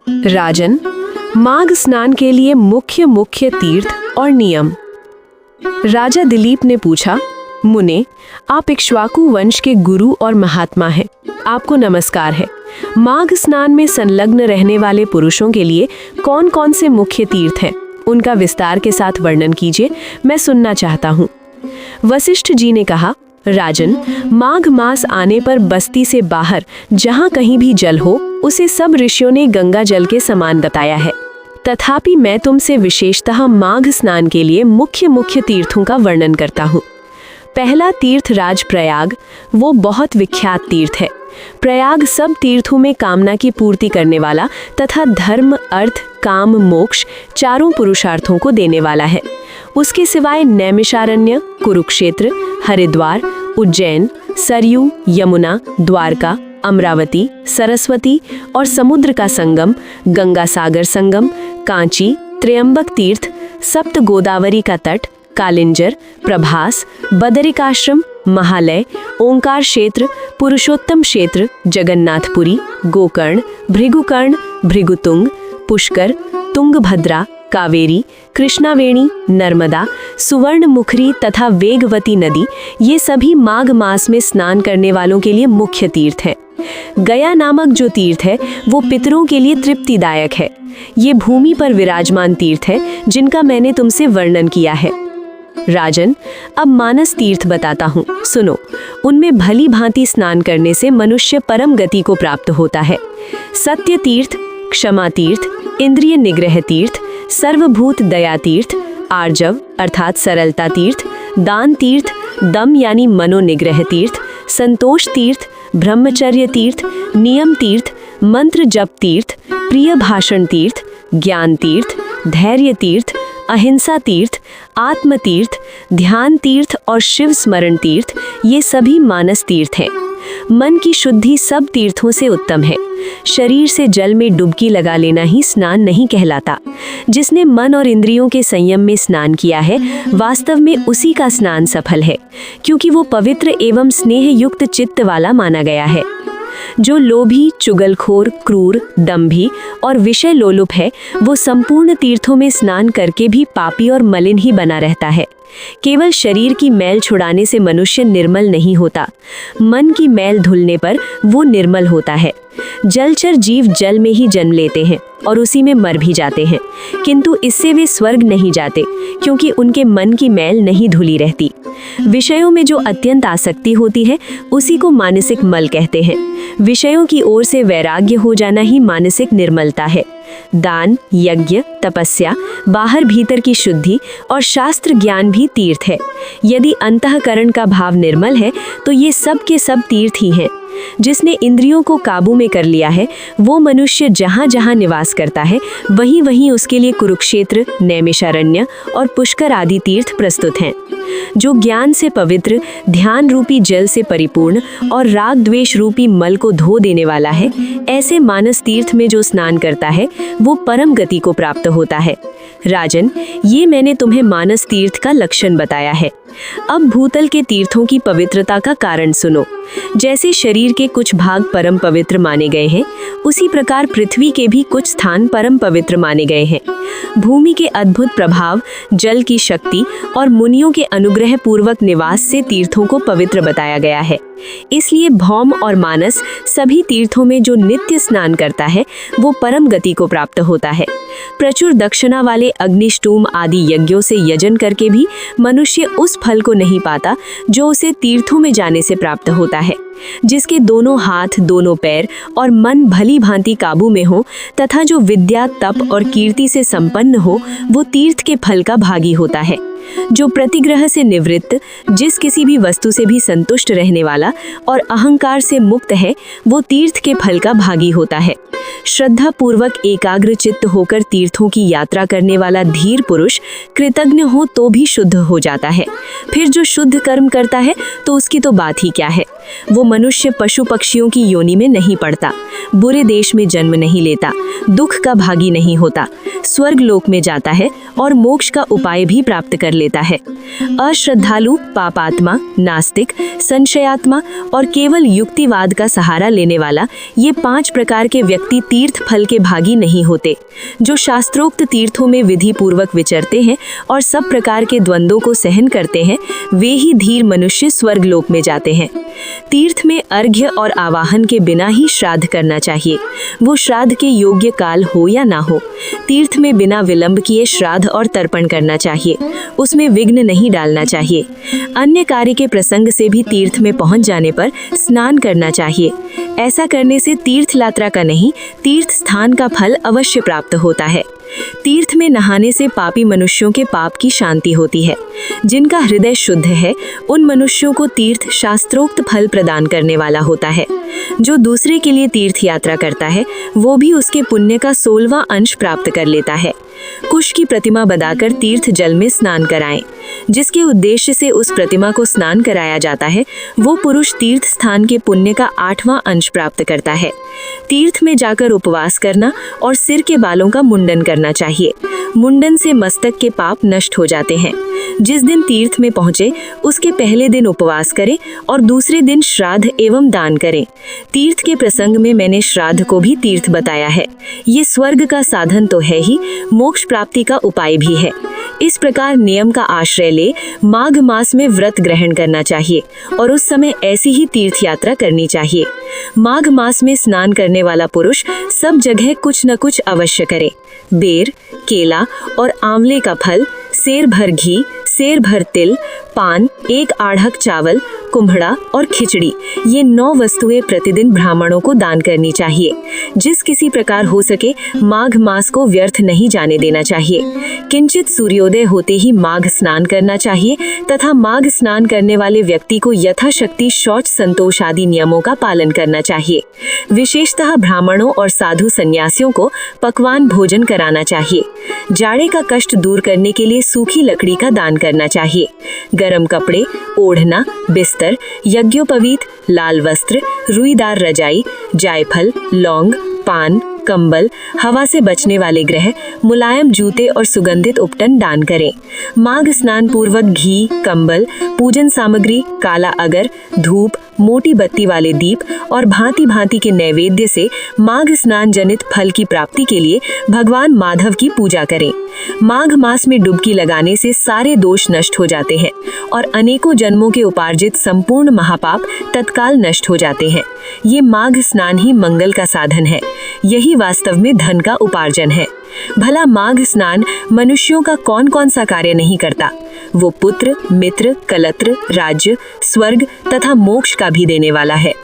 राजन, माघ स्नान के लिए मुख्य तीर्थ और नियम। राजा दिलीप ने पूछा, मुने, आप इक्ष्वाकु वंश के गुरु और महात्मा हैं, आपको नमस्कार है। माघ स्नान में संलग्न रहने वाले पुरुषों के लिए कौन कौन से मुख्य तीर्थ हैं, उनका विस्तार के साथ वर्णन कीजिए, मैं सुनना चाहता हूँ। वशिष्ठ जी ने कहा, राजन, माघ मास आने पर बस्ती से बाहर जहाँ कहीं भी जल हो, उसे सब ऋषियों ने गंगा जल के समान बताया है। तथापि मैं तुमसे विशेषतः माघ स्नान के लिए मुख्य तीर्थों का वर्णन करता हूँ। पहला तीर्थ राज प्रयाग, वो बहुत विख्यात तीर्थ है। प्रयाग सब तीर्थों में कामना की पूर्ति करने वाला तथा धर्म, अर्थ, काम, मोक्ष चारों पुरुषार्थों को देने वाला है। उसके सिवाय नैमिषारण्य, कुरुक्षेत्र, हरिद्वार, उज्जैन, सरयू, यमुना, द्वारका, अमरावती, सरस्वती और समुद्र का संगम, गंगा सागर संगम, कांची, त्र्यंबक तीर्थ, सप्त गोदावरी का तट, कालिंजर, प्रभास, बदरिकाश्रम, महालय, ओंकार क्षेत्र, पुरुषोत्तम क्षेत्र, जगन्नाथपुरी, गोकर्ण, भृगुकर्ण, भृगुतुंग, पुष्कर, तुंगभद्रा, कावेरी, कृष्णावेणी, नर्मदा, सुवर्णमुखरी तथा वेगवती नदी, ये सभी माघ मास में स्नान करने वालों के लिए मुख्य तीर्थ हैं। गया नामक जो तीर्थ है वो पितरों के लिए तृप्तिदायक है। ये भूमि पर विराजमान तीर्थ है जिनका मैंने तुमसे वर्णन किया है। राजन, अब मानस तीर्थ बताता हूँ, सुनो। उनमें भली भांति स्नान करने से मनुष्य परम गति को प्राप्त होता है। सत्य तीर्थ, क्षमा तीर्थ, इंद्रिय निग्रह तीर्थ, सर्वभूत दया तीर्थ, आर्जव अर्थात सरलता तीर्थ, दान तीर्थ, दम यानी मनोनिग्रह तीर्थ, संतोष तीर्थ, ब्रह्मचर्य तीर्थ, नियम तीर्थ, मंत्र जप तीर्थ, प्रिय भाषण तीर्थ, ज्ञान तीर्थ, धैर्य तीर्थ, अहिंसा तीर्थ, आत्म तीर्थ, ध्यान तीर्थ और शिव स्मरण तीर्थ, ये सभी मानस तीर्थ हैं। मन की शुद्धि सब तीर्थों से उत्तम है। शरीर से जल में डुबकी लगा लेना ही स्नान नहीं कहलाता। जिसने मन और इंद्रियों के संयम में स्नान किया है, वास्तव में उसी का स्नान सफल है, क्योंकि वो पवित्र एवं स्नेह युक्त चित्त वाला माना गया है। जो लोभी, चुगलखोर, क्रूर, दंभी और विषय लोलुप है, वो संपूर्ण तीर्थों में स्नान करके भी पापी और मलिन ही बना रहता है। केवल शरीर की मैल छुड़ाने से मनुष्य निर्मल नहीं होता, मन की मैल धुलने पर वो निर्मल होता है। जलचर जीव जल में ही जन्म लेते हैं और उसी में मर भी जाते हैं, किंतु इससे वे स्वर्ग नहीं जाते, क्योंकि उनके मन की मैल नहीं धुली रहती। विषयों में जो अत्यंत आसक्ति होती है, उसी को मानसिक मल कहते हैं। विषयों की ओर से वैराग्य हो जाना ही मानसिक निर्मलता है। दान, यज्ञ, तपस्या, बाहर भीतर की शुद्धि और शास्त्र ज्ञान भी तीर्थ है। यदि अंतःकरण का भाव निर्मल है तो ये सब के सब तीर्थ ही हैं। जिसने इंद्रियों को काबू में कर लिया है, वो मनुष्य जहाँ जहाँ निवास करता है, वहीं वहीं उसके लिए कुरुक्षेत्र, नैमिषारण्य और पुष्कर आदि तीर्थ प्रस्तुत हैं। जो ज्ञान से पवित्र, ध्यान रूपी जल से परिपूर्ण और राग द्वेष रूपी मल को धो देने वाला है, ऐसे मानस तीर्थ में जो स्नान करता है, वो परम गति को प्राप्त होता है। राजन, ये मैंने तुम्हें मानस तीर्थ का लक्षण बताया है। अब भूतल के तीर्थों की पवित्रता का कारण सुनो। जैसे शरीर के कुछ भाग परम पवित्र माने गए हैं, उसी प्रकार पृथ्वी के भी कुछ स्थान परम पवित्र माने गए हैं। भूमि के अद्भुत प्रभाव, जल की शक्ति और मुनियों के अनुग्रह पूर्वक निवास से तीर्थों को पवित्र बताया गया है। इसलिए भौम और मानस सभी तीर्थों में जो नित्य स्नान करता है, वो परम गति को प्राप्त होता है। प्रचुर दक्षिणा वाले अग्निष्टोम आदि यज्ञों से यजन करके भी मनुष्य उस फल को नहीं पाता जो उसे तीर्थों में जाने से प्राप्त होता है। जिसके दोनों हाथ, दोनों पैर और मन भली भांति काबू में हो तथा जो विद्या, तप और कीर्ति से संपन्न हो, वो तीर्थ के फल का भागी होता है। जो प्रतिग्रह से निवृत्त, जिस किसी भी वस्तु से भी संतुष्ट रहने वाला और अहंकार से मुक्त है, वो तीर्थ के फल का भागी होता है। श्रद्धा पूर्वक एकाग्र चित्त होकर तीर्थों की यात्रा करने वाला धीर पुरुष कृतज्ञ हो तो भी शुद्ध हो जाता है। फिर जो शुद्ध कर्म करता है तो उसकी तो बात ही क्या है। वो मनुष्य पशु पक्षियों की योनि में नहीं पड़ता, बुरे देश में जन्म नहीं लेता, दुख का भागी नहीं होता, स्वर्ग लोक में जाता है और मोक्ष का उपाय भी प्राप्त कर लेता है। अश्रद्धालु, पापात्मा, नास्तिक, संशयात्मा और केवल युक्तिवाद का सहारा लेने वाला ये 5 प्रकार के व्यक्ति तीर्थ फल के भागी नहीं होते। जो शास्त्रोक्त तीर्थों में विधि पूर्वक विचरते हैं और सब प्रकार के द्वंद्वों को सहन करते हैं, वे ही धीर मनुष्य स्वर्गलोक में जाते हैं। तीर्थ में अर्घ्य और आवाहन के बिना ही श्राद्ध करना चाहिए, वो श्राद्ध के योग्य काल हो या ना हो। तीर्थ में बिना विलंब किए श्राद्ध और तर्पण करना चाहिए, उसमें विघ्न नहीं डालना चाहिए। अन्य कार्य के प्रसंग से भी तीर्थ में पहुंच जाने पर स्नान करना चाहिए। ऐसा करने से तीर्थ यात्रा का नहीं, तीर्थ स्थान का फल अवश्य प्राप्त होता है। तीर्थ में नहाने से पापी मनुष्यों के पाप की शांति होती है। जिनका हृदय शुद्ध है, उन मनुष्यों को तीर्थ शास्त्रोक्त फल प्रदान करने वाला होता है। जो दूसरे के लिए तीर्थ यात्रा करता है, वो भी उसके पुण्य का 16वां अंश प्राप्त कर लेता है। कुश की प्रतिमा बनाकर तीर्थ जल में स्नान कराएं। जिसके उद्देश्य से उस प्रतिमा को स्नान कराया जाता है, वो पुरुष तीर्थ स्थान के पुण्य का 8वां अंश प्राप्त करता है। तीर्थ में जाकर उपवास करना और सिर के बालों का मुंडन करना चाहिए। मुंडन से मस्तक के पाप नष्ट हो जाते हैं। जिस दिन तीर्थ में पहुँचे, उसके पहले दिन उपवास करें और दूसरे दिन श्राद्ध एवं दान करें। तीर्थ के प्रसंग में मैंने श्राद्ध को भी तीर्थ बताया है। ये स्वर्ग का साधन तो है ही, मोक्ष प्राप्ति का उपाय भी है। इस प्रकार नियम का आश्रय ले माघ मास में व्रत ग्रहण करना चाहिए और उस समय ऐसी ही तीर्थ यात्रा करनी चाहिए। माघ मास में स्नान करने वाला पुरुष सब जगह कुछ न कुछ अवश्य करे। बेर, केला और आंवले का फल, सेर भर घी, सेर भर तिल, पान, 1 आढ़क चावल, कुम्हड़ा और खिचड़ी, ये 9 वस्तुएं प्रतिदिन ब्राह्मणों को दान करनी चाहिए। जिस किसी प्रकार हो सके माघ मास को व्यर्थ नहीं जाने देना चाहिए। किंचित सूर्योदय होते ही माघ स्नान करना चाहिए तथा माघ स्नान करने वाले व्यक्ति को यथाशक्ति शौच संतोष आदि नियमों का पालन करना चाहिए। विशेषतः ब्राह्मणों और साधु सन्यासियों को पकवान भोजन कराना चाहिए। जाड़े का कष्ट दूर करने के लिए सूखी लकड़ी का दान करना चाहिए। गरम कपड़े, ओढ़ना, बिस्तर, यज्ञोपवीत, लाल वस्त्र, रुईदार रजाई, जायफल, लौंग, पान, कंबल, हवा से बचने वाले ग्रह, मुलायम जूते और सुगंधित उपटन दान करें। माघ स्नान पूर्वक घी, कंबल, पूजन सामग्री, काला अगर, धूप, मोटी बत्ती वाले दीप और भांति भांति के नैवेद्य से माघ स्नान जनित फल की प्राप्ति के लिए भगवान माधव की पूजा करें। माघ मास में डुबकी लगाने से सारे दोष नष्ट हो जाते हैं और अनेकों जन्मों के उपार्जित संपूर्ण महापाप तत्काल नष्ट हो जाते हैं। ये माघ स्नान ही मंगल का साधन है, यही वास्तव में धन का उपार्जन है। भला माघ स्नान मनुष्यों का कौन कौन सा कार्य नहीं करता। वो पुत्र, मित्र, कलत्र, राज्य, स्वर्ग तथा मोक्ष का भी देने वाला है।